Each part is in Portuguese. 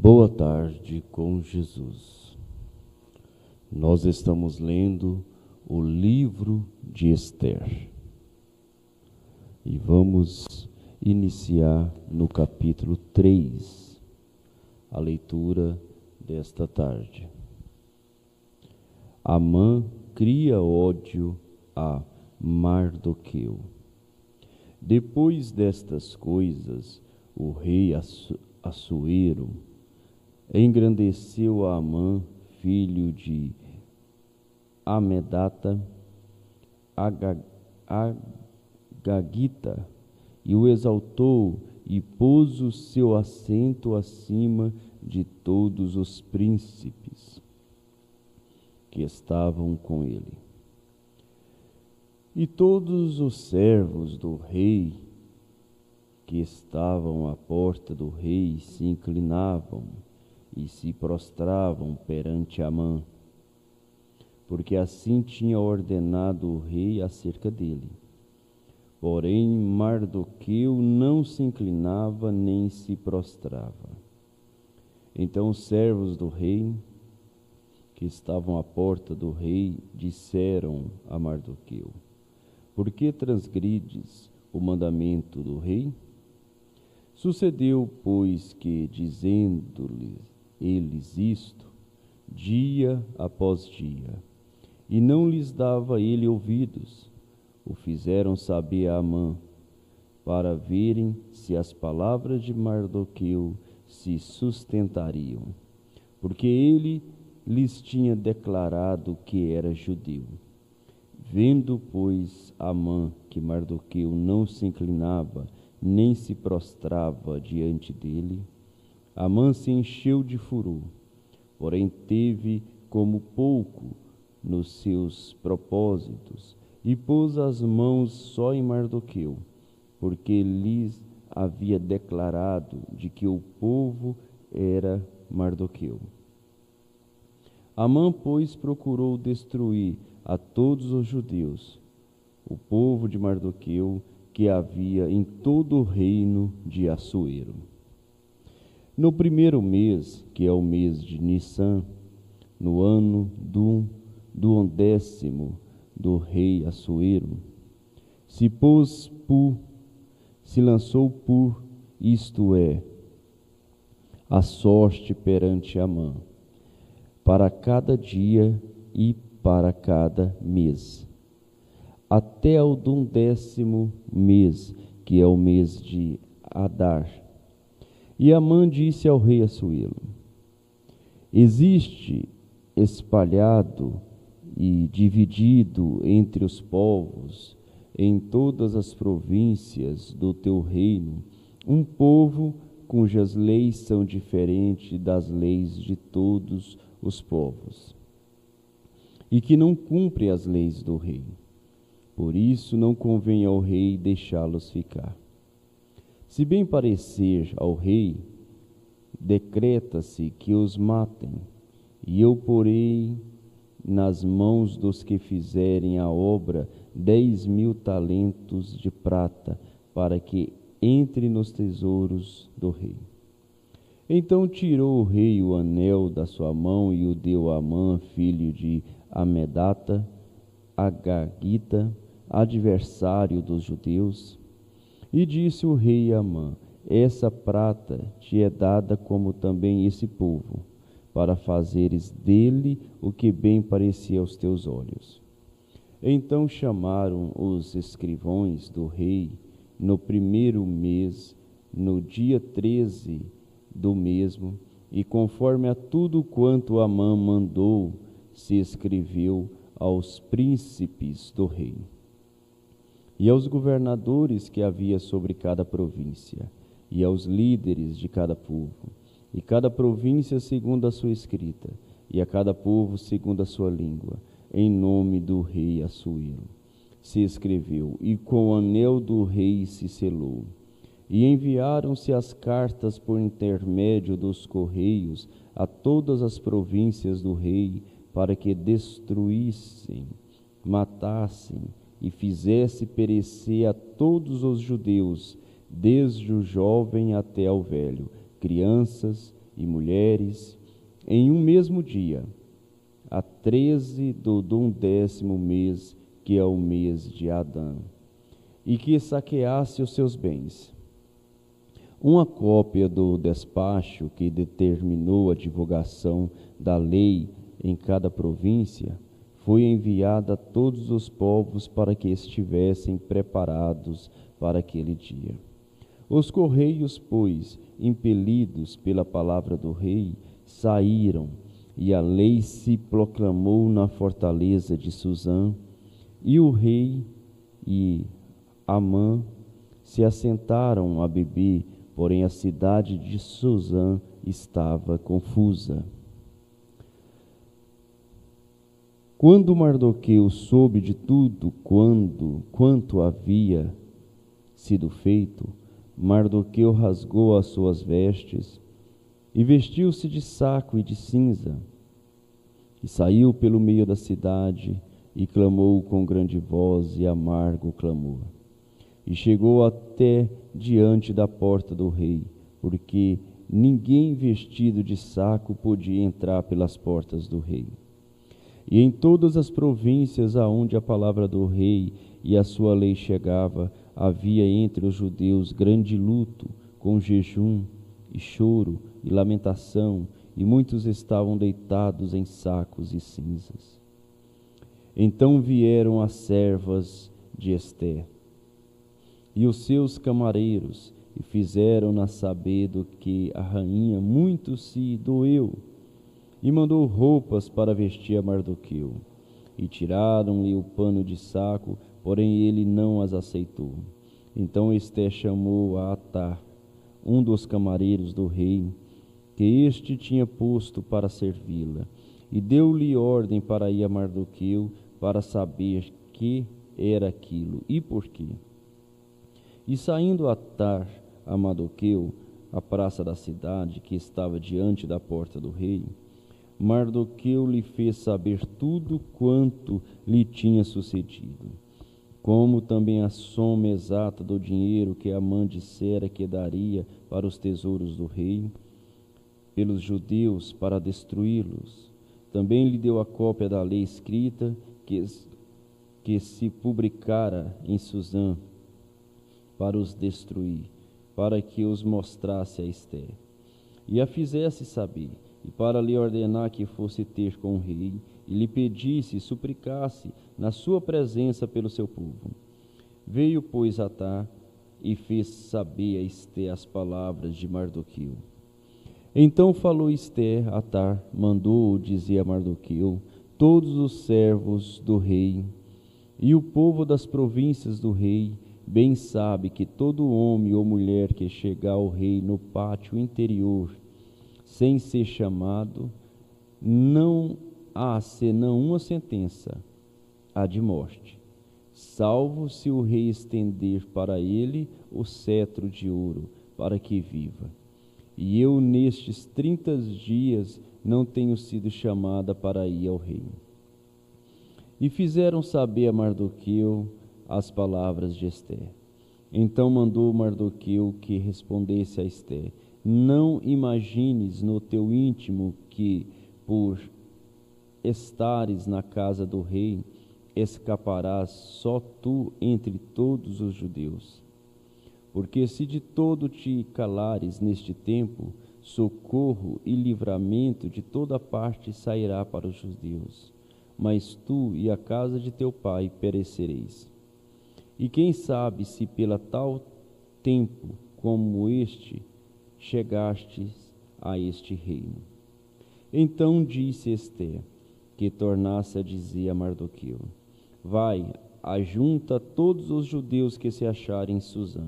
Boa tarde com Jesus. Nós estamos lendo o livro de Esther e vamos iniciar no capítulo 3, a leitura desta tarde. Amã cria ódio a Mardoqueu. Depois destas coisas, o rei Assuero engrandeceu a Amã, filho de Amedata, Agagita, e o exaltou e pôs o seu assento acima de todos os príncipes que estavam com ele. E todos os servos do rei que estavam à porta do rei se inclinavam e se prostravam perante Amã, porque assim tinha ordenado o rei acerca dele. Porém, Mardoqueu não se inclinava nem se prostrava. Então os servos do rei, que estavam à porta do rei, disseram a Mardoqueu: Por que transgrides o mandamento do rei? Sucedeu, pois, que, dizendo-lhes eles isto, dia após dia, e não lhes dava ele ouvidos, o fizeram saber a Amã, para verem se as palavras de Mardoqueu se sustentariam, porque ele lhes tinha declarado que era judeu. Vendo, pois, Amã que Mardoqueu não se inclinava, nem se prostrava diante dele, Amã se encheu de furor, porém teve como pouco nos seus propósitos, e pôs as mãos só em Mardoqueu, porque lhes havia declarado de que o povo era Mardoqueu. Amã, pois, procurou destruir a todos os judeus, o povo de Mardoqueu, que havia em todo o reino de Assuero. No primeiro mês, que é o mês de Nissan, no ano do 11º do rei Assuero, se lançou por, isto é, a sorte perante Amã, para cada dia e para cada mês, até o 11º mês, que é o mês de Adar. E Amã disse ao rei Assuero: Existe espalhado e dividido entre os povos, em todas as províncias do teu reino, um povo cujas leis são diferentes das leis de todos os povos, e que não cumpre as leis do rei. Por isso não convém ao rei deixá-los ficar. Se bem parecer ao rei, decreta-se que os matem, e eu porei nas mãos dos que fizerem a obra 10.000 talentos de prata, para que entre nos tesouros do rei. Então tirou o rei o anel da sua mão e o deu a Amã, filho de Amedata, Agagita, adversário dos judeus. E disse o rei a Amã: Essa prata te é dada, como também esse povo, para fazeres dele o que bem parecia aos teus olhos. Então chamaram os escrivãos do rei no primeiro mês, no dia 13 do mesmo, e conforme a tudo quanto Amã mandou, se escreveu aos príncipes do rei e aos governadores que havia sobre cada província, e aos líderes de cada povo, e cada província segundo a sua escrita, e a cada povo segundo a sua língua, em nome do rei Assuero. Se escreveu, e com o anel do rei se selou. E enviaram-se as cartas por intermédio dos correios a todas as províncias do rei, para que destruíssem, matassem e fizesse perecer a todos os judeus, desde o jovem até ao velho, crianças e mulheres, em um mesmo dia, a 13 do 11º mês, que é o mês de Adã, e que saqueasse os seus bens. Uma cópia do despacho que determinou a divulgação da lei em cada província foi enviada a todos os povos para que estivessem preparados para aquele dia. Os correios, pois, impelidos pela palavra do rei, saíram, e a lei se proclamou na fortaleza de Susã, e o rei e Amã se assentaram a beber, porém a cidade de Susã estava confusa. Quando Mardoqueu soube de tudo quanto havia sido feito, Mardoqueu rasgou as suas vestes e vestiu-se de saco e de cinza, e saiu pelo meio da cidade e clamou com grande voz e amargo clamor. E chegou até diante da porta do rei, porque ninguém vestido de saco podia entrar pelas portas do rei. E em todas as províncias aonde a palavra do rei e a sua lei chegava, havia entre os judeus grande luto, com jejum e choro e lamentação, e muitos estavam deitados em sacos e cinzas. Então vieram as servas de Ester e os seus camareiros, e fizeram-na saber do que a rainha muito se doeu, e mandou roupas para vestir a Mardoqueu. E tiraram-lhe o pano de saco, porém ele não as aceitou. Então Ester chamou a Atar, um dos camareiros do rei, que este tinha posto para servi-la, e deu-lhe ordem para ir a Mardoqueu, para saber que era aquilo e por quê. E saindo Atar a Mardoqueu, a praça da cidade, que estava diante da porta do rei, Mardoqueu lhe fez saber tudo quanto lhe tinha sucedido, como também a soma exata do dinheiro que Amã dissera que daria para os tesouros do rei, pelos judeus, para destruí-los. Também lhe deu a cópia da lei escrita que se publicara em Susã, para os destruir, para que os mostrasse a Ester, e a fizesse saber, e para lhe ordenar que fosse ter com o rei, e lhe pedisse e suplicasse na sua presença pelo seu povo. Veio, pois, Atar, e fez saber a Ester as palavras de Mardoqueu. Então falou Ester, Atar mandou dizer a Mardoqueu, todos os servos do rei, e o povo das províncias do rei, bem sabe que todo homem ou mulher que chegar ao rei no pátio interior, sem ser chamado, não há senão uma sentença, a de morte, salvo se o rei estender para ele o cetro de ouro, para que viva. E eu nestes 30 dias não tenho sido chamada para ir ao rei. E fizeram saber a Mardoqueu as palavras de Ester. Então mandou Mardoqueu que respondesse a Ester: não imagines no teu íntimo que, por estares na casa do rei, escaparás só tu entre todos os judeus. Porque se de todo te calares neste tempo, socorro e livramento de toda parte sairá para os judeus. Mas tu e a casa de teu pai perecereis. E quem sabe se pela tal tempo como este chegastes a este reino. Então disse Ester, que tornasse a dizer a Mardoqueu: vai, ajunta todos os judeus que se acharem em Susã,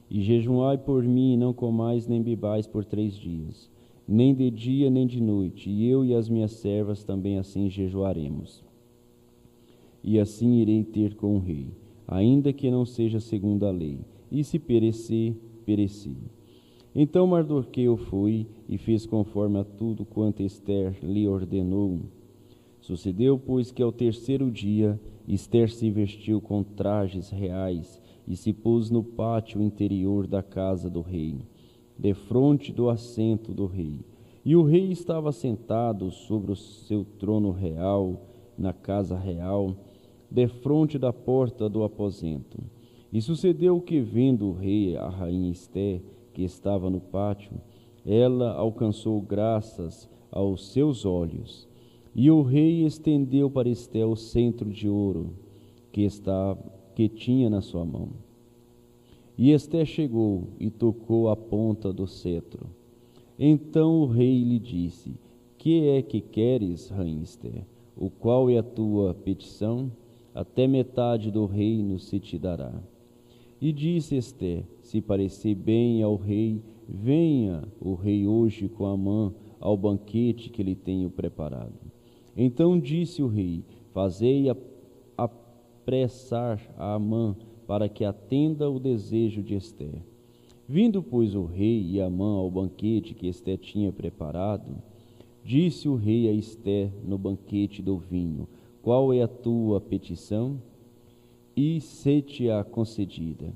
e jejuai por mim, e não comais nem bebais por 3 dias, nem de dia nem de noite, e eu e as minhas servas também assim jejuaremos. E assim irei ter com o rei, ainda que não seja segundo a lei, e se perecer, pereci. Então Mardoqueu foi e fez conforme a tudo quanto Ester lhe ordenou. Sucedeu, pois, que ao 3º dia Ester se vestiu com trajes reais e se pôs no pátio interior da casa do rei, defronte do assento do rei, E o rei estava sentado sobre o seu trono real, na casa real, defronte da porta do aposento. E sucedeu que, vendo o rei a rainha Esté, que estava no pátio, ela alcançou graças aos seus olhos. E o rei estendeu para Esté o centro de ouro que tinha na sua mão. E Esté chegou e tocou a ponta do cetro. Então o rei lhe disse: Que é que queres, rainha Esté? O qual é a tua petição? Até metade do reino se te dará. E disse Esté: Se parecer bem ao rei, venha o rei hoje com Amã ao banquete que lhe tenho preparado. Então disse o rei: Fazei apressar a Amã, para que atenda o desejo de Esté. Vindo, pois, o rei e Amã ao banquete que Esté tinha preparado, disse o rei a Esté no banquete do vinho: Qual é a tua petição? E se-te-á concedida.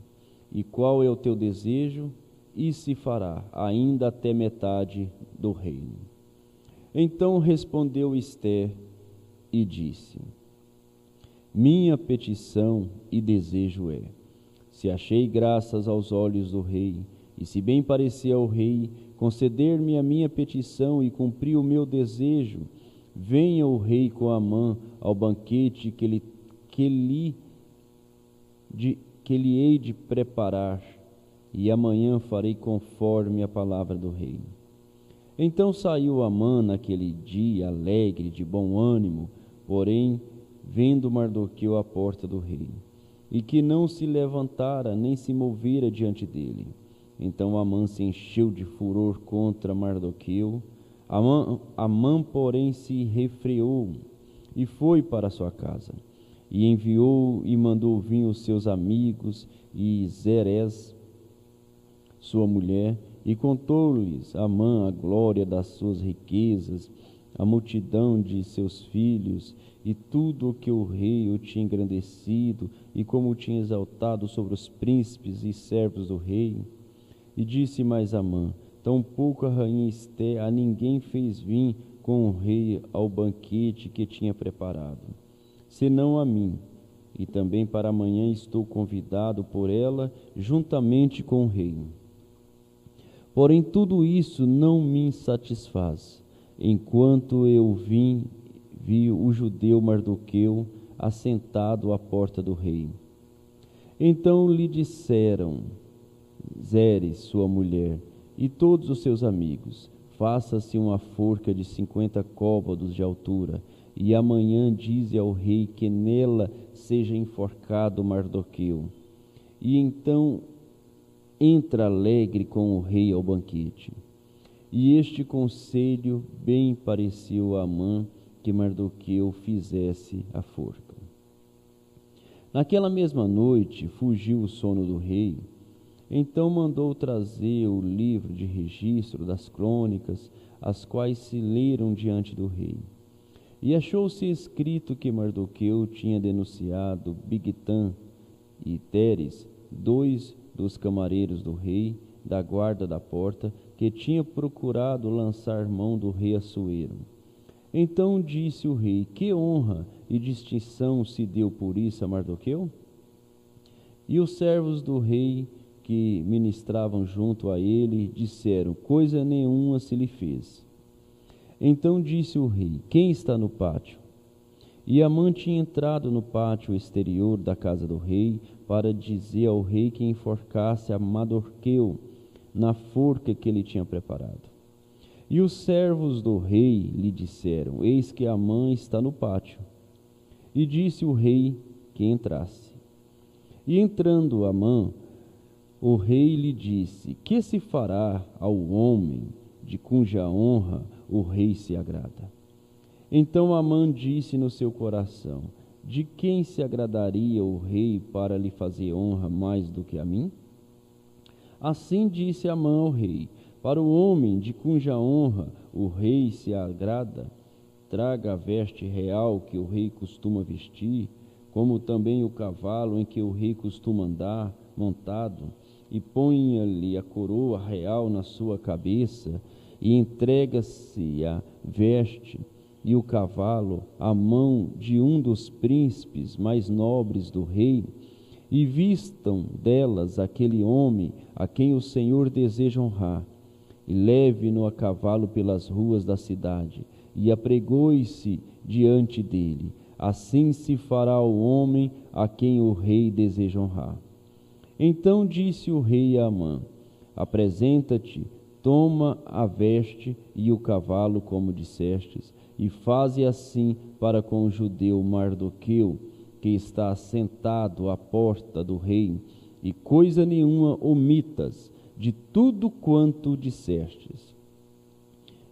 E qual é o teu desejo? E se fará, ainda até metade do reino. Então respondeu Esté e disse: Minha petição e desejo é: se achei graças aos olhos do rei, e se bem parecer ao rei conceder-me a minha petição e cumprir o meu desejo, venha o rei com Amã ao banquete que lhe hei de preparar, e amanhã farei conforme a palavra do rei. Então saiu Amã naquele dia alegre, de bom ânimo, porém vendo Mardoqueu à porta do rei, e que não se levantara nem se movera diante dele. Então Amã se encheu de furor contra Mardoqueu. Amã, porém, se refreou e foi para sua casa. E enviou e mandou vir os seus amigos e Zeres, sua mulher, e contou-lhes Amã a glória das suas riquezas, a multidão de seus filhos, e tudo o que o rei o tinha engrandecido, e como o tinha exaltado sobre os príncipes e servos do rei. E disse mais Amã: Tampouco a rainha Esté a ninguém fez vir com o rei ao banquete que tinha preparado, senão a mim, e também para amanhã estou convidado por ela juntamente com o rei. Porém tudo isso não me satisfaz, enquanto eu vi o judeu Mardoqueu assentado à porta do rei. Então lhe disseram Zeres, sua mulher, e todos os seus amigos: Faça-se uma forca de 50 côvados de altura, e amanhã dize ao rei que nela seja enforcado Mardoqueu. E então entra alegre com o rei ao banquete. E este conselho bem pareceu a Amã que Mardoqueu fizesse a forca. Naquela mesma noite fugiu o sono do rei. Então mandou trazer o livro de registro das crônicas, as quais se leram diante do rei. E achou-se escrito que Mardoqueu tinha denunciado Bigtã e Teres, dois dos camareiros do rei, da guarda da porta, que tinha procurado lançar mão do rei Assuero. Então disse o rei: Que honra e distinção se deu por isso a Mardoqueu? E os servos do rei que ministravam junto a ele disseram: Coisa nenhuma se lhe fez. Então disse o rei: Quem está no pátio? E Amã tinha entrado no pátio exterior da casa do rei para dizer ao rei que enforcasse a Mardoqueu na forca que ele tinha preparado. E os servos do rei lhe disseram: Eis que Amã está no pátio. E disse o rei que entrasse. E entrando Amã, o rei lhe disse: Que se fará ao homem de cuja honra o rei se agrada? Então Amã disse no seu coração: De quem se agradaria o rei para lhe fazer honra mais do que a mim? Assim disse Amã ao rei: Para o homem de cuja honra o rei se agrada, traga a veste real que o rei costuma vestir, como também o cavalo em que o rei costuma andar montado, e ponha-lhe a coroa real na sua cabeça, e entrega-se a veste e o cavalo à mão de um dos príncipes mais nobres do rei, e vistam delas aquele homem a quem o Senhor deseja honrar, e leve-no a cavalo pelas ruas da cidade, e apregoe-se diante dele. Assim se fará o homem a quem o rei deseja honrar. Então disse o rei a Amã: apresenta-te, toma a veste e o cavalo, como dissestes, e faze assim para com o judeu Mardoqueu, que está sentado à porta do rei, e coisa nenhuma omitas de tudo quanto dissestes.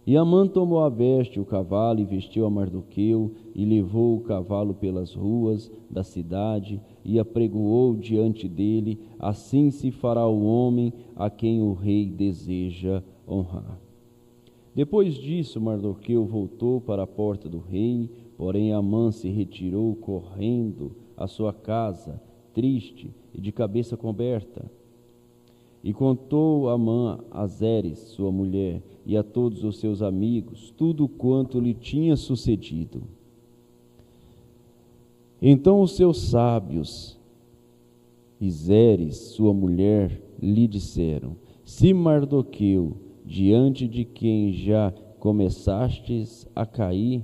E Amã tomou a veste, o cavalo, e vestiu a Mardoqueu, e levou o cavalo pelas ruas da cidade, e apregoou diante dele. Assim se fará o homem a quem o rei deseja honrar. Depois disso, Mardoqueu voltou para a porta do rei, porém Amã se retirou correndo à sua casa, triste e de cabeça coberta. E contou Amã a Zeres, sua mulher, e a todos os seus amigos, tudo quanto lhe tinha sucedido. Então os seus sábios e Zeres, sua mulher, lhe disseram: se Mardoqueu, diante de quem já começastes a cair,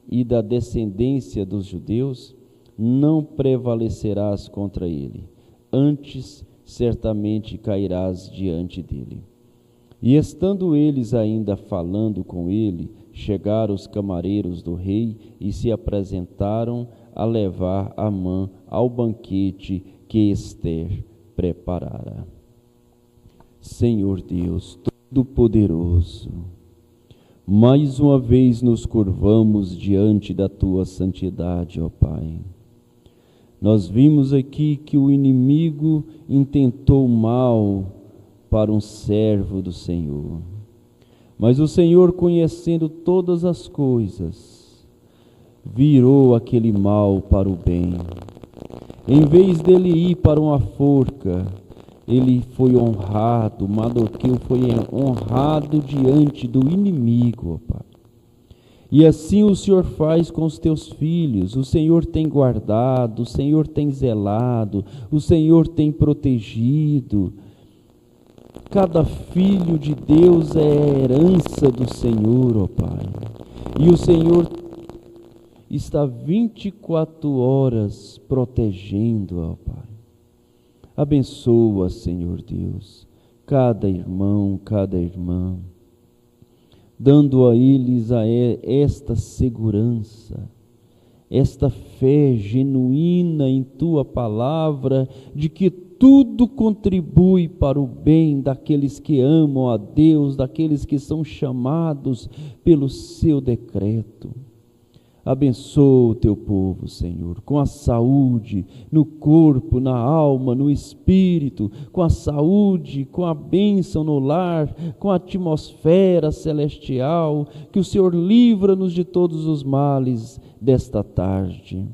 e da descendência dos judeus, não prevalecerás contra ele, antes certamente cairás diante dele. E estando eles ainda falando com ele, chegaram os camareiros do rei e se apresentaram a levar Amã ao banquete que Ester preparara. Senhor Deus Todo-Poderoso, mais uma vez nos curvamos diante da Tua santidade, ó Pai. Nós vimos aqui que o inimigo intentou mal para um servo do Senhor, mas o Senhor, conhecendo todas as coisas, virou aquele mal para o bem. Em vez dele ir para uma forca, ele foi honrado, Mardoqueu foi honrado diante do inimigo, ó Pai. E assim o Senhor faz com os teus filhos. O Senhor tem guardado, o Senhor tem zelado, o Senhor tem protegido. Cada filho de Deus é herança do Senhor, ó Pai. E o Senhor está 24 horas protegendo, ó Pai. Abençoa, Senhor Deus, cada irmão, cada irmã, dando a eles esta segurança, esta fé genuína em Tua palavra, de que tudo contribui para o bem daqueles que amam a Deus, daqueles que são chamados pelo Seu decreto. Abençoa o Teu povo, Senhor, com a saúde no corpo, na alma, no espírito, com a saúde, com a bênção no lar, com a atmosfera celestial, que o Senhor livra-nos de todos os males desta tarde.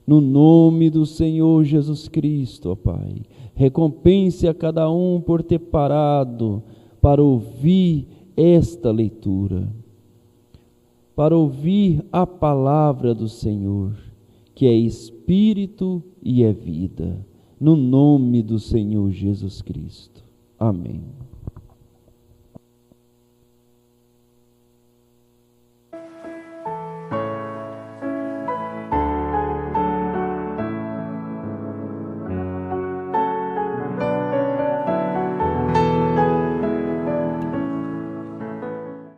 No nome do Senhor Jesus Cristo, ó Pai, recompense a cada um por ter parado para ouvir esta leitura, para ouvir a palavra do Senhor, que é Espírito e é vida, no nome do Senhor Jesus Cristo. Amém.